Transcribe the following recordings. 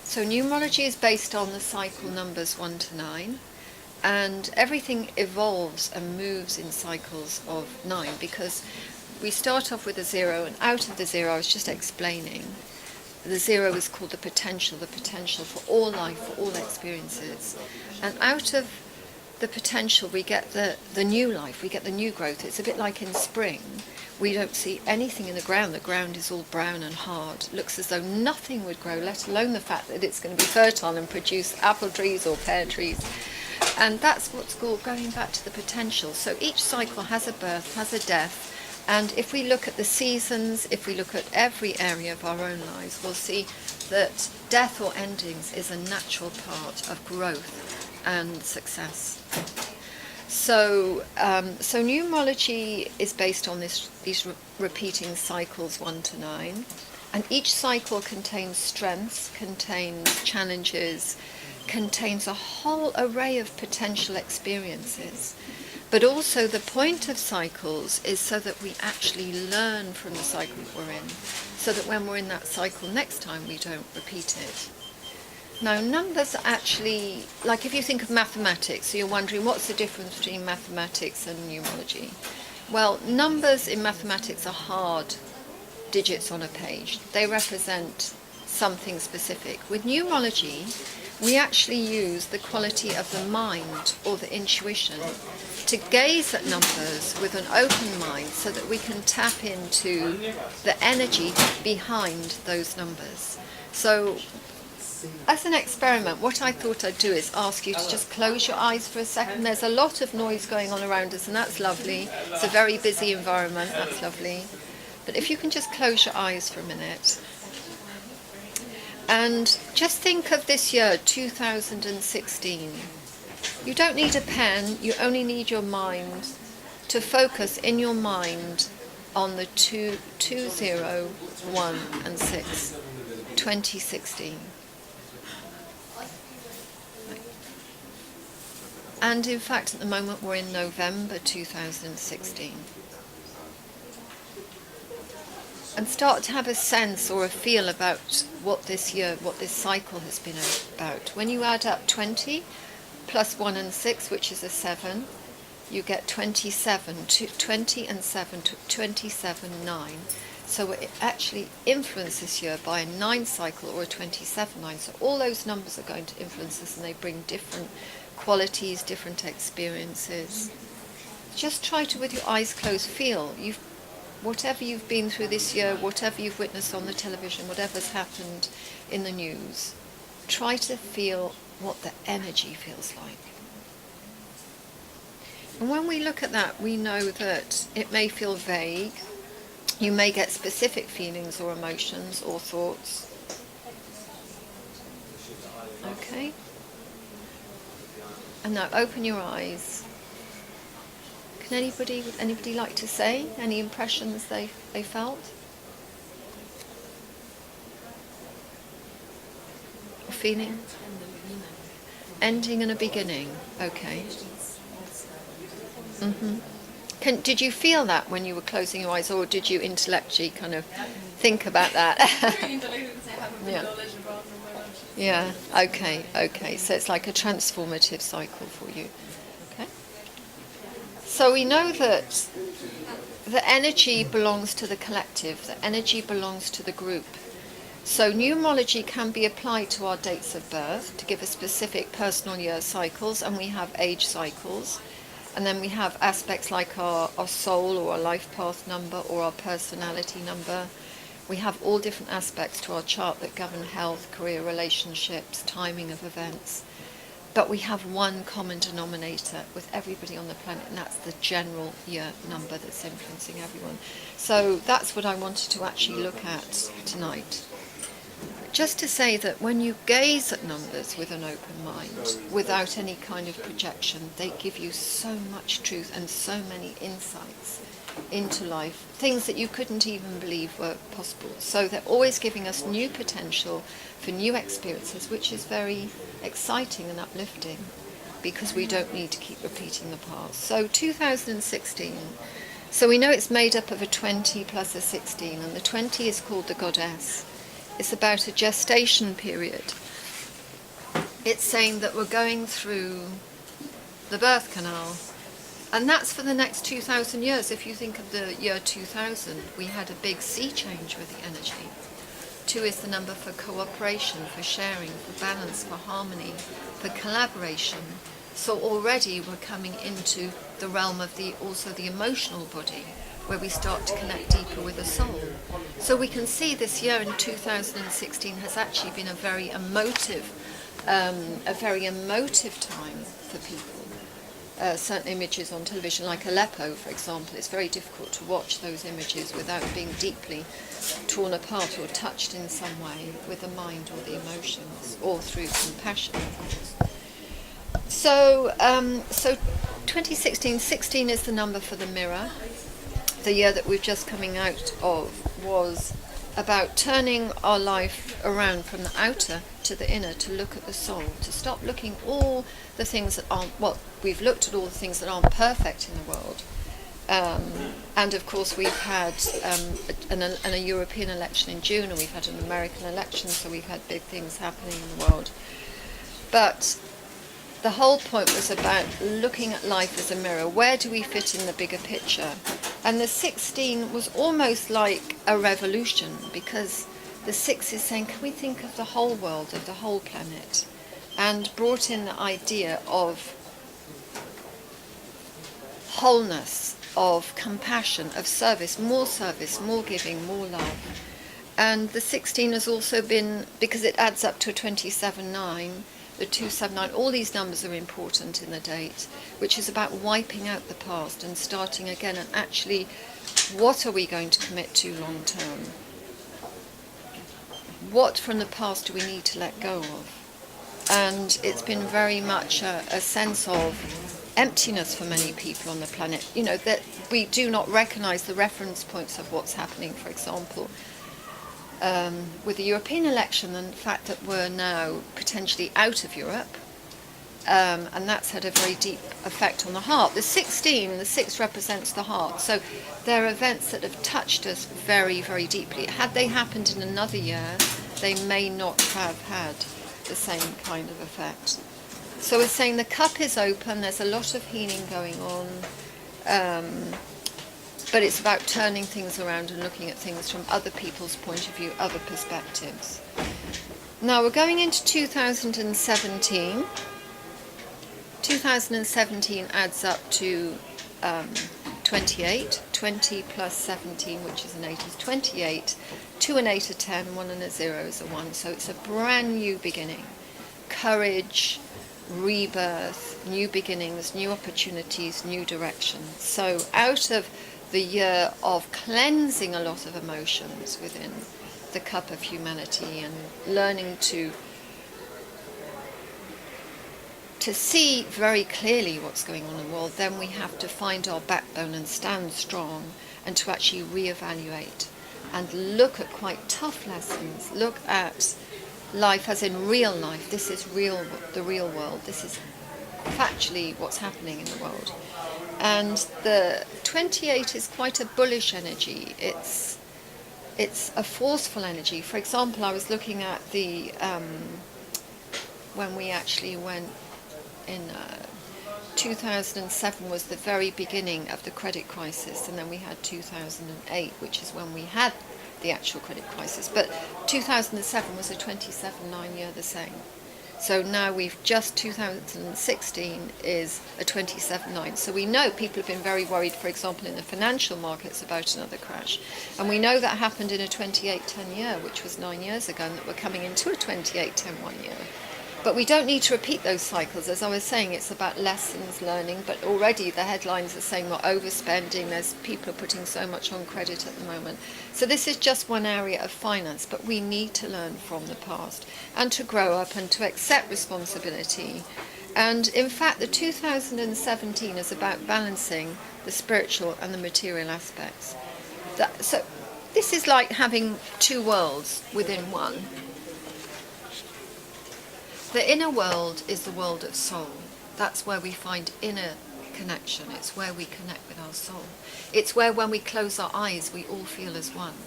So numerology is based on the cycle numbers 1 to 9, and everything evolves and moves in cycles of 9, because we start off with a 0, and out of the 0, I was just explaining, the 0 is called the potential for all life, for all experiences. And out of the potential we get the new life, we get the new growth. It's a bit like in spring. We don't see anything in the ground. The ground is all brown and hard. It looks as though nothing would grow, let alone the fact that it's going to be fertile and produce apple trees or pear trees. And that's what's called going back to the potential. So each cycle has a birth, has a death. And if we look at the seasons, if we look at every area of our own lives, we'll see that death or endings is a natural part of growth and success. So numerology is based on these repeating cycles 1 to 9, and each cycle contains strengths, contains challenges, contains a whole array of potential experiences. But also the point of cycles is so that we actually learn from the cycle that we're in, so that when we're in that cycle next time we don't repeat it. Now numbers are actually, like if you think of mathematics, so you're wondering what's the difference between mathematics and numerology. Well, numbers in mathematics are hard digits on a page. They represent something specific. With numerology, we actually use the quality of the mind or the intuition to gaze at numbers with an open mind so that we can tap into the energy behind those numbers. So as an experiment, what I thought I'd do is ask you to just close your eyes for a second. There's a lot of noise going on around us, and that's lovely. It's a very busy environment, that's lovely. But if you can just close your eyes for a minute. And just think of this year, 2016. You don't need a pen, you only need your mind to focus in your mind on the 2, 0, 1 and 6, 2016. And in fact, at the moment, we're in November 2016. And start to have a sense or a feel about what this year, what this cycle has been about. When you add up 20 plus 1 and 6, which is a 7, you get 27. 20 and 7, 27, 9. So we're actually influenced this year by a 9 cycle or a 27 9. So all those numbers are going to influence us, and they bring different qualities, different experiences. Just try to, with your eyes closed, feel whatever you've been through this year, whatever you've witnessed on the television, whatever's happened in the news, try to feel what the energy feels like. And when we look at that, we know that it may feel vague. You may get specific feelings or emotions or thoughts. Okay? And now open your eyes. Can anybody like to say any impressions they felt? Or feeling? Ending and a beginning. Okay. Did you feel that when you were closing your eyes, or did you intellectually kind of think about that? Yeah. Yeah. Okay. So it's like a transformative cycle for you. Okay. So we know that the energy belongs to the collective. The energy belongs to the group. So numerology can be applied to our dates of birth to give us specific personal year cycles, and we have age cycles. And then we have aspects like our soul or our life path number or our personality number. We have all different aspects to our chart that govern health, career, relationships, timing of events. But we have one common denominator with everybody on the planet, and that's the general year number that's influencing everyone. So that's what I wanted to actually look at tonight. Just to say that when you gaze at numbers with an open mind, without any kind of projection, they give you so much truth and so many insights into life, things that you couldn't even believe were possible. So they're always giving us new potential for new experiences, which is very exciting and uplifting, because we don't need to keep repeating the past. So 2016, so we know it's made up of a 20 plus a 16, and the 20 is called the goddess. It's about a gestation period. it's saying that we're going through the birth canal. And that's for the next 2,000 years. If you think of the year 2000, we had a big sea change with the energy. 2 is the number for cooperation, for sharing, for balance, for harmony, for collaboration. So already we're coming into the realm of also the emotional body, where we start to connect deeper with the soul. So we can see this year in 2016 has actually been a very emotive time for people. Certain images on television, like Aleppo, for example, it's very difficult to watch those images without being deeply torn apart or touched in some way with the mind or the emotions, or through compassion, of course. So 16 is the number for the mirror. The year that we're just coming out of was about turning our life around from the outer to the inner, to look at the soul, to stop looking all the things that aren't, we've looked at all the things that aren't perfect in the world. And of course we've had a European election in June, and we've had an American election, so we've had big things happening in the world. But the whole point was about looking at life as a mirror. Where do we fit in the bigger picture? And the 16 was almost like a revolution, because the 6 is saying, can we think of the whole world, of the whole planet? And brought in the idea of wholeness, of compassion, of service, more giving, more love. And the 16 has also been, because it adds up to a 27-9, the 279, all these numbers are important in the date, which is about wiping out the past and starting again, and actually, what are we going to commit to long term? What from the past do we need to let go of? And it's been very much a sense of emptiness for many people on the planet, that we do not recognize the reference points of what's happening, for example. With the European election, and the fact that we're now potentially out of Europe, and that's had a very deep effect on the heart. The 6 represents the heart, so there are events that have touched us very, very deeply. Had they happened in another year, they may not have had the same kind of effect. So we're saying the cup is open, there's a lot of healing going on, but it's about turning things around and looking at things from other people's point of view, other perspectives. Now we're going into 2017. 2017 adds up to 28. 20 plus 17, which is an 8, is 28. 2 and 8 are 10, 1 and a 0 is a 1. So it's a brand new beginning. Courage, rebirth, new beginnings, new opportunities, new direction. So out of the year of cleansing a lot of emotions within the cup of humanity and learning to see very clearly what's going on in the world, then we have to find our backbone and stand strong, and to actually reevaluate and look at quite tough lessons, look at life as in real life. This is the real world. This is factually what's happening in the world. And the 28 is quite a bullish energy. It's a forceful energy. For example, I was looking at the when we actually went in 2007 was the very beginning of the credit crisis, and then we had 2008, which is when we had the actual credit crisis. But 2007 was a 27-9 year the same. So now 2016 is a 27-9. So we know people have been very worried, for example, in the financial markets about another crash. And we know that happened in a 28-10 year, which was 9 years ago, and that we're coming into a 28-10 1 year. But we don't need to repeat those cycles. As I was saying, it's about lessons learning, but already the headlines are saying we're overspending, people are putting so much on credit at the moment. So this is just one area of finance, but we need to learn from the past and to grow up and to accept responsibility. And in fact, the 2017 is about balancing the spiritual and the material aspects. So this is like having two worlds within one. The inner world is the world of soul. That's where we find inner connection. It's where we connect with our soul. It's where when we close our eyes, we all feel as one.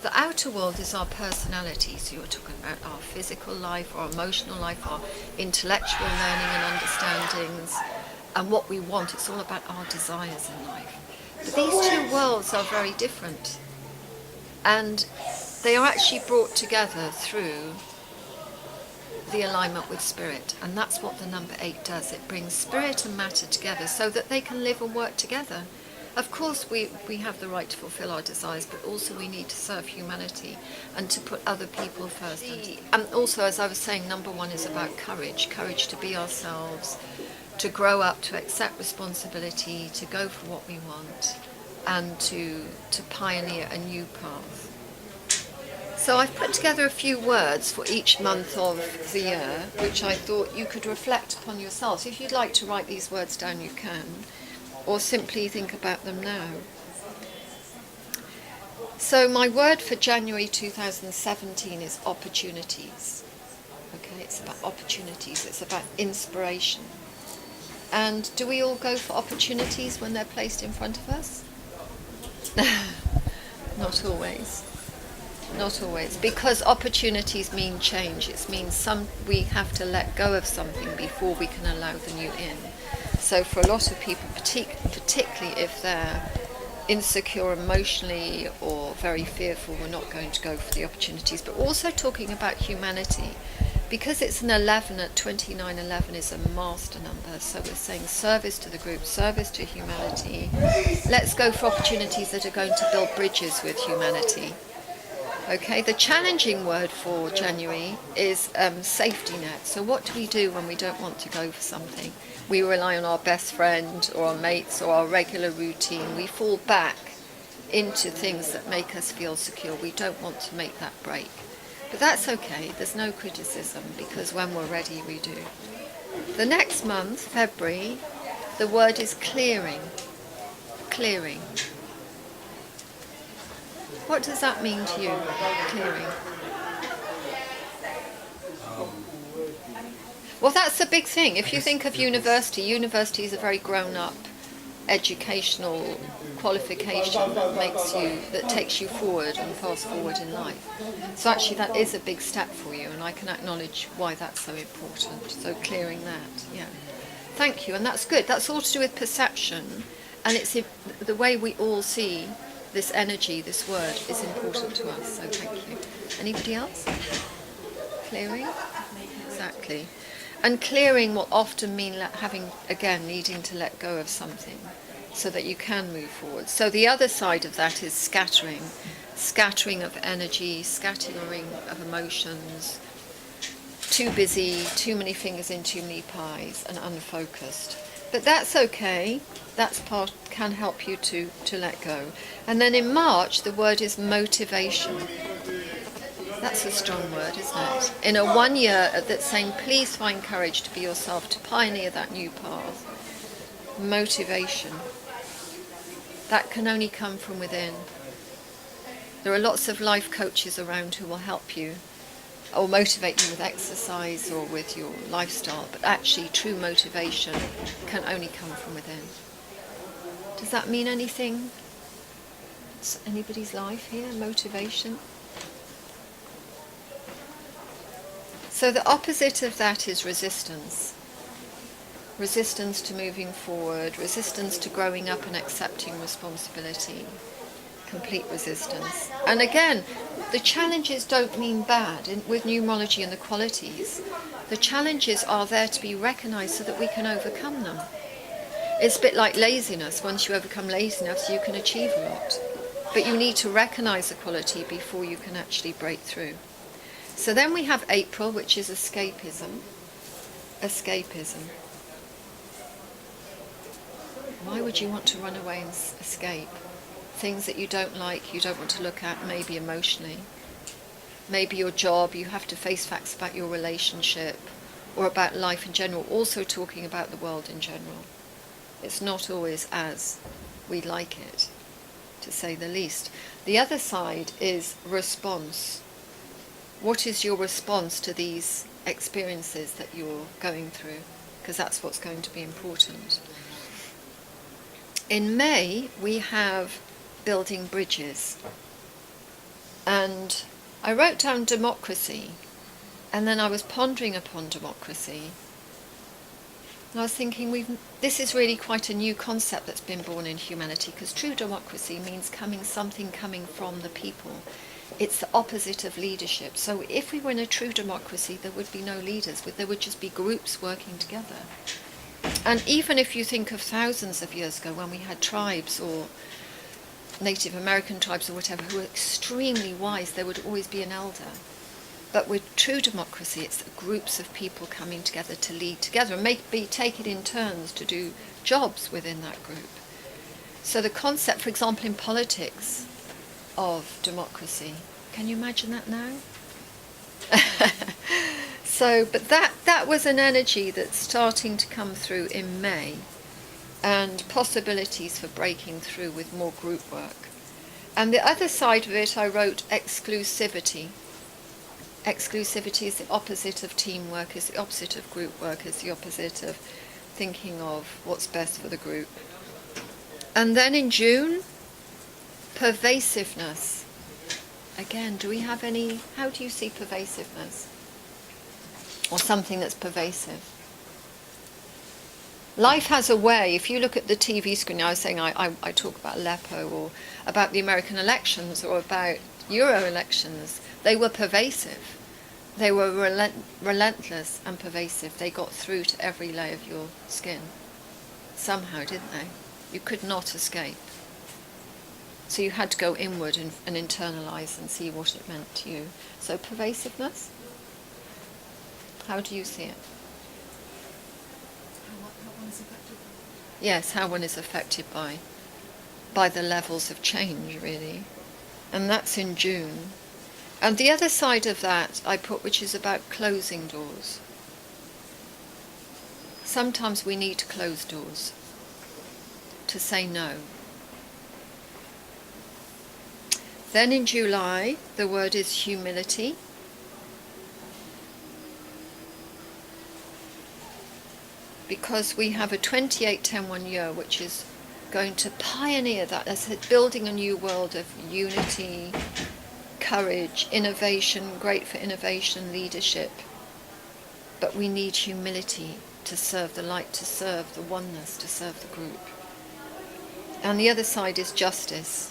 The outer world is our personality, so you're talking about our physical life, our emotional life, our intellectual learning and understandings, and what we want. It's all about our desires in life. But these two worlds are very different, and they are actually brought together through the alignment with spirit, and that's what the number 8 does. It brings spirit and matter together so that they can live and work together. Of course we have the right to fulfill our desires, but also we need to serve humanity and to put other people first. And also, as I was saying, number 1 is about courage to be ourselves, to grow up, to accept responsibility, to go for what we want, and to pioneer a new path. So I've put together a few words for each month of the year, which I thought you could reflect upon yourselves. If you'd like to write these words down, you can, or simply think about them now. So my word for January 2017 is opportunities. Okay, it's about opportunities, it's about inspiration. And do we all go for opportunities when they're placed in front of us? Not always. Not always, because opportunities mean change. It means we have to let go of something before we can allow the new in. So for a lot of people, particularly if they're insecure emotionally or very fearful, we're not going to go for the opportunities. But also talking about humanity, because it's an 11 at 2911 is a master number, so we're saying service to the group, service to humanity. Let's go for opportunities that are going to build bridges with humanity. Okay, the challenging word for January is safety net. So what do we do when we don't want to go for something? We rely on our best friend or our mates or our regular routine. We fall back into things that make us feel secure. We don't want to make that break. But that's okay, there's no criticism, because when we're ready, we do. The next month, February, the word is clearing. Clearing. What does that mean to you, clearing? Well, that's a big thing. If you think of university is a very grown-up educational qualification that takes you forward and fast forward in life. So actually that is a big step for you, and I can acknowledge why that's so important. So clearing that, yeah. Thank you, and that's good. That's all to do with perception, and it's the way we all see this energy, this word, is important to us, so thank you. Anybody else? Clearing? Exactly. And clearing will often mean needing to let go of something so that you can move forward. So the other side of that is scattering. Scattering of energy, scattering of emotions, too busy, too many fingers in too many pies, and unfocused. But that's okay. That part can help you to let go. And then in March, the word is motivation. That's a strong word, isn't it? In a 1 year that's saying, please find courage to be yourself, to pioneer that new path. Motivation. That can only come from within. There are lots of life coaches around who will help you or motivate you with exercise or with your lifestyle, but actually true motivation can only come from within. Does that mean anything? Anybody's life here? Motivation? So the opposite of that is resistance. Resistance to moving forward, resistance to growing up and accepting responsibility. Complete resistance. And again, the challenges don't mean bad with numerology and the qualities. The challenges are there to be recognized so that we can overcome them. It's a bit like laziness. Once you overcome laziness, you can achieve a lot. But you need to recognize the quality before you can actually break through. So then we have April, which is escapism. Escapism. Why would you want to run away and escape? Things that you don't like, you don't want to look at, maybe emotionally. Maybe your job, you have to face facts about your relationship or about life in general, also talking about the world in general. It's not always as we'd like it, to say the least. The other side is response. What is your response to these experiences that you're going through? Because that's what's going to be important. In May, we have building bridges. And I wrote down democracy, and then I was pondering upon democracy. And I was thinking, this is really quite a new concept that's been born in humanity, because true democracy means something coming from the people. It's the opposite of leadership. So if we were in a true democracy, there would be no leaders, there would just be groups working together. And even if you think of thousands of years ago, when we had tribes or Native American tribes or whatever, who were extremely wise, there would always be an elder. But with true democracy, it's groups of people coming together to lead together and take it in turns to do jobs within that group. So the concept, for example, in politics of democracy, can you imagine that now? But that was an energy that's starting to come through in May, and possibilities for breaking through with more group work. And the other side of it, I wrote exclusivity. Exclusivity is the opposite of teamwork, is the opposite of group work, is the opposite of thinking of what's best for the group. And then in June, pervasiveness. Again, do we have how do you see pervasiveness? Or something that's pervasive? Life has a way. If you look at the TV screen, I was saying I talk about Aleppo or about the American elections or about Euro elections. They were pervasive. They were relentless and pervasive. They got through to every layer of your skin. Somehow, didn't they? You could not escape. So you had to go inward and internalize and see what it meant to you. So pervasiveness? How do you see it? Yes, how one is affected by the levels of change, really. And that's in June. And the other side of that I put, which is about closing doors. Sometimes we need to close doors, to say no. Then in July, the word is humility. Because we have a 28-10-1 year, which is going to pioneer that, as building a new world of unity, courage, innovation, great for innovation, leadership. But we need humility to serve the light, to serve the oneness, to serve the group. And the other side is justice.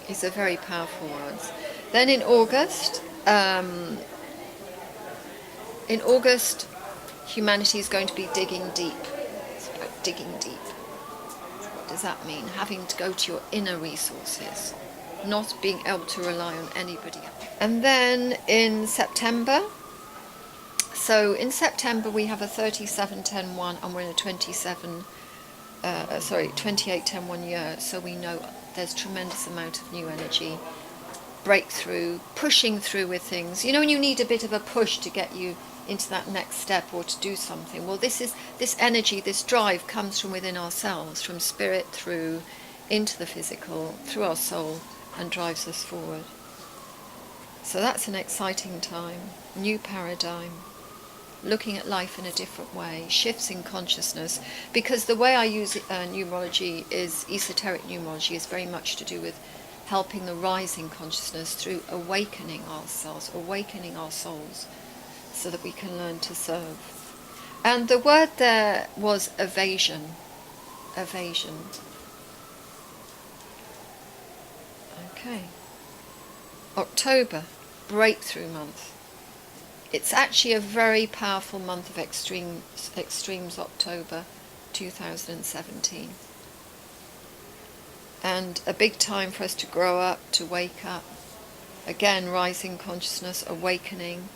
It's a very powerful word. Then in August, humanity is going to be digging deep. It's about digging deep. What does that mean? Having to go to your inner resources, not being able to rely on anybody else. And then in September, we have a 37-10-1 and we're in a 28-10-1 year, so we know there's tremendous amount of new energy, breakthrough, pushing through with things. You know, when you need a bit of a push to get you into that next step or to do something. Well, this energy, this drive comes from within ourselves, from spirit through into the physical, through our soul, and drives us forward. So that's an exciting time, new paradigm, looking at life in a different way, shifts in consciousness, because the way I use numerology is esoteric numerology, is very much to do with helping the rising consciousness through awakening ourselves, awakening our souls, so that we can learn to serve. And the word there was evasion. Evasion. Okay. October, breakthrough month. It's actually a very powerful month of extremes, October 2017. And a big time for us to grow up, to wake up. Again, rising consciousness, awakening,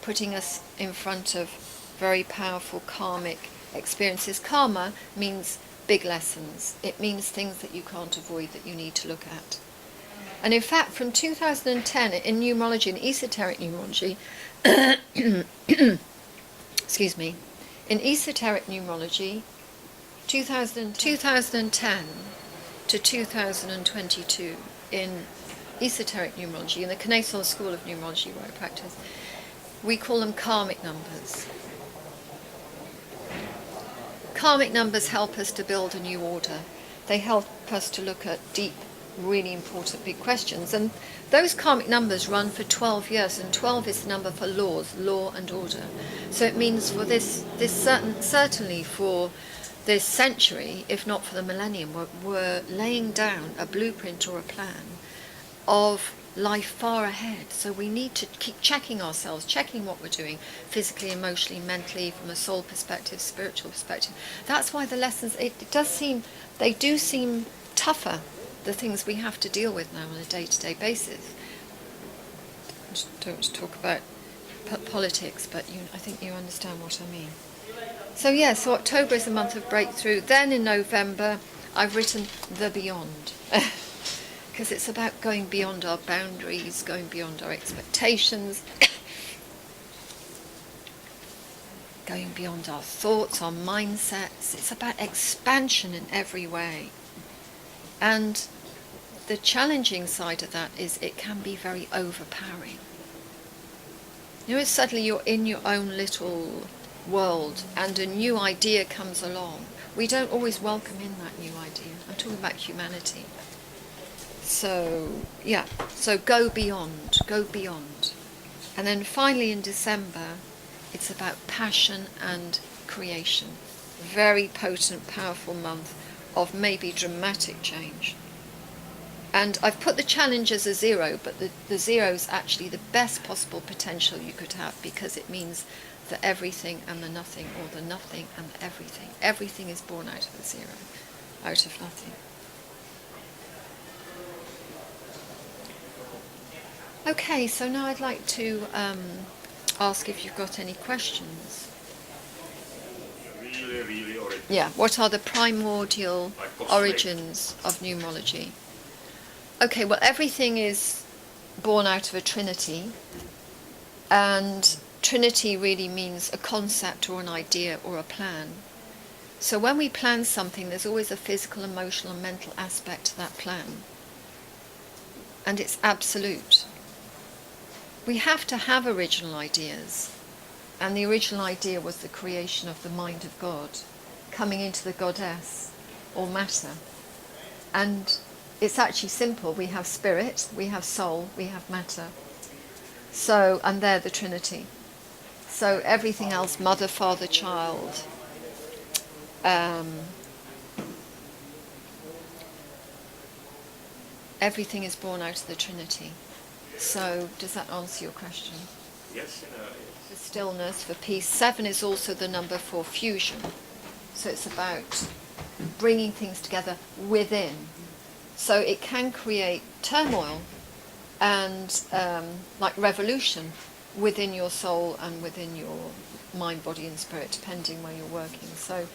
putting us in front of very powerful karmic experiences. Karma means big lessons. It means things that you can't avoid, that you need to look at. And in fact, from 2010, in numerology, in esoteric numerology, excuse me, in esoteric numerology, 2010 to 2022, in esoteric numerology, in the Connaissance School of Numerology where I practice, we call them karmic numbers. Karmic numbers help us to build a new order. They help us to look at deep really important big questions. And those karmic numbers run for 12 years, and 12 is the number for laws, law and order. So it means for certainly for this century, if not for the millennium, we're laying down a blueprint or a plan of life far ahead. So we need to keep checking ourselves, checking what we're doing physically, emotionally, mentally, from a soul perspective, spiritual perspective. That's why the lessons, they do seem tougher, the things we have to deal with now on a day-to-day basis. I don't want to talk about politics, but I think you understand what I mean. So so October is a month of breakthrough. Then in November, I've written the beyond. Because it's about going beyond our boundaries, going beyond our expectations, going beyond our thoughts, our mindsets. It's about expansion in every way. And the challenging side of that is it can be very overpowering. Suddenly you're in your own little world and a new idea comes along. We don't always welcome in that new idea. I'm talking about humanity. So go beyond. And then finally in December, it's about passion and creation. Very potent, powerful month of maybe dramatic change. And I've put the challenge as a 0, but the 0 is actually the best possible potential you could have, because it means the everything and the nothing, or the nothing and the everything. Everything is born out of the 0, out of nothing. Okay, so now I'd like to ask if you've got any questions. Really origin. Yeah, what are the primordial origins of numerology? Okay, well, everything is born out of a trinity, and trinity really means a concept or an idea or a plan. So when we plan something, there's always a physical, emotional, and mental aspect to that plan. And it's absolute. We have to have original ideas. And the original idea was the creation of the mind of God, coming into the goddess, or matter. And it's actually simple. We have spirit, we have soul, we have matter. So, and they're the Trinity. So everything else, mother, father, child, everything is born out of the Trinity. So does that answer your question? Yes. For stillness, for peace. 7 is also the number for fusion. So it's about bringing things together within. So it can create turmoil and like revolution within your soul and within your mind, body and spirit, depending where you're working. So,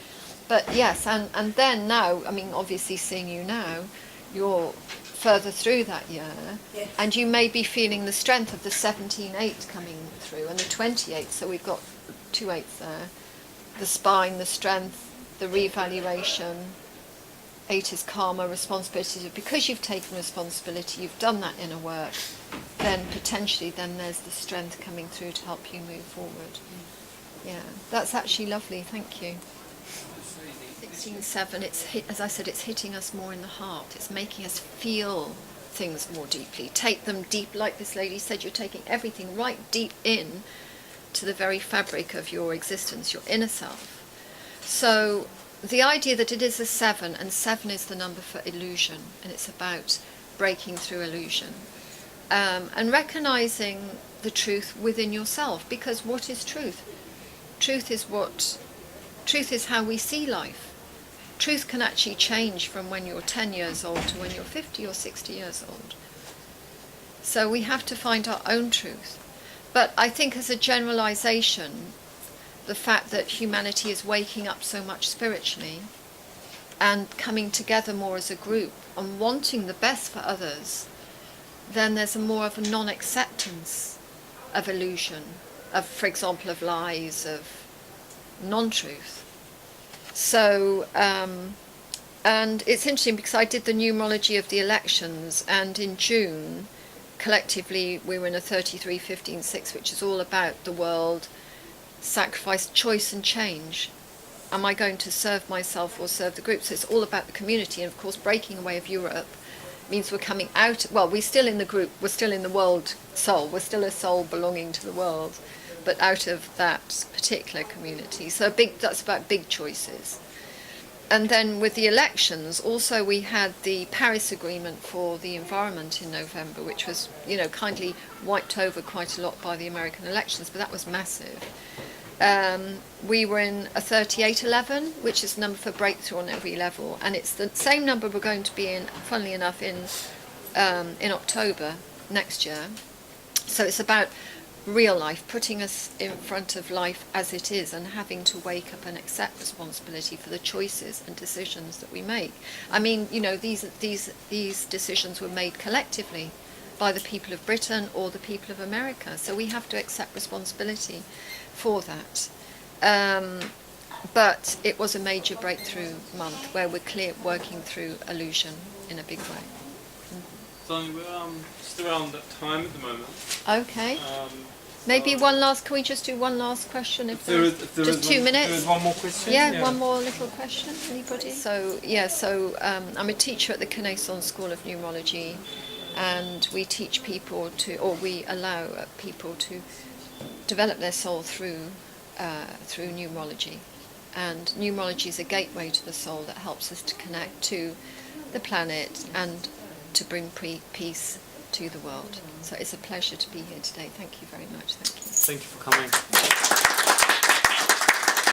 but yes, and then now, I mean, obviously seeing you now, you're further through that year, yes. And you may be feeling the strength of the 17-8 coming through, and the 28, so we've got 2 8s there. The spine, the strength, the revaluation. 8 is karma, responsibility. Because you've taken responsibility, you've done that inner work, then potentially there's the strength coming through to help you move forward. Yeah, that's actually lovely, thank you. 16-7, as I said, it's hitting us more in the heart. It's making us feel things more deeply. Take them deep, like this lady said, you're taking everything right deep in to the very fabric of your existence, your inner self. So the idea that it is a 7, and 7 is the number for illusion, and it's about breaking through illusion. And recognizing the truth within yourself, because what is truth? Truth is how we see life. Truth can actually change from when you're 10 years old to when you're 50 or 60 years old. So we have to find our own truth. But I think as a generalization, the fact that humanity is waking up so much spiritually and coming together more as a group and wanting the best for others, then there's more of a non-acceptance of illusion, of, for example, of lies, of non-truth. So, and it's interesting because I did the numerology of the elections, and in June, collectively, we were in a 33-15-6, which is all about the world, sacrifice, choice and change. Am I going to serve myself or serve the group? So it's all about the community, and of course breaking away of Europe means we're coming out. Well, we're still in the group. We're still in the world soul. We're still a soul belonging to the world, but out of that particular community. So that's about big choices. And then with the elections, also we had the Paris Agreement for the environment in November, which was, kindly wiped over quite a lot by the American elections, but that was massive. We were in a 3811, which is the number for breakthrough on every level, and it's the same number we're going to be in, funnily enough, in October next year. So it's about real life, putting us in front of life as it is and having to wake up and accept responsibility for the choices and decisions that we make. I mean, these decisions were made collectively by the people of Britain or the people of America, so we have to accept responsibility for that. But it was a major breakthrough month where we're working through illusion in a big way. So we're just around that time at the moment. Okay. Maybe can we just do one last question? If there is 2 minutes? There is one more question? Yeah, one more little question. Anybody? So I'm a teacher at the Connaissance School of Neurology, and we teach people we allow people to develop their soul through numerology. And numerology is a gateway to the soul that helps us to connect to the planet and to bring peace to the world. So it's a pleasure to be here today. Thank you very much. Thank you. Thank you for coming.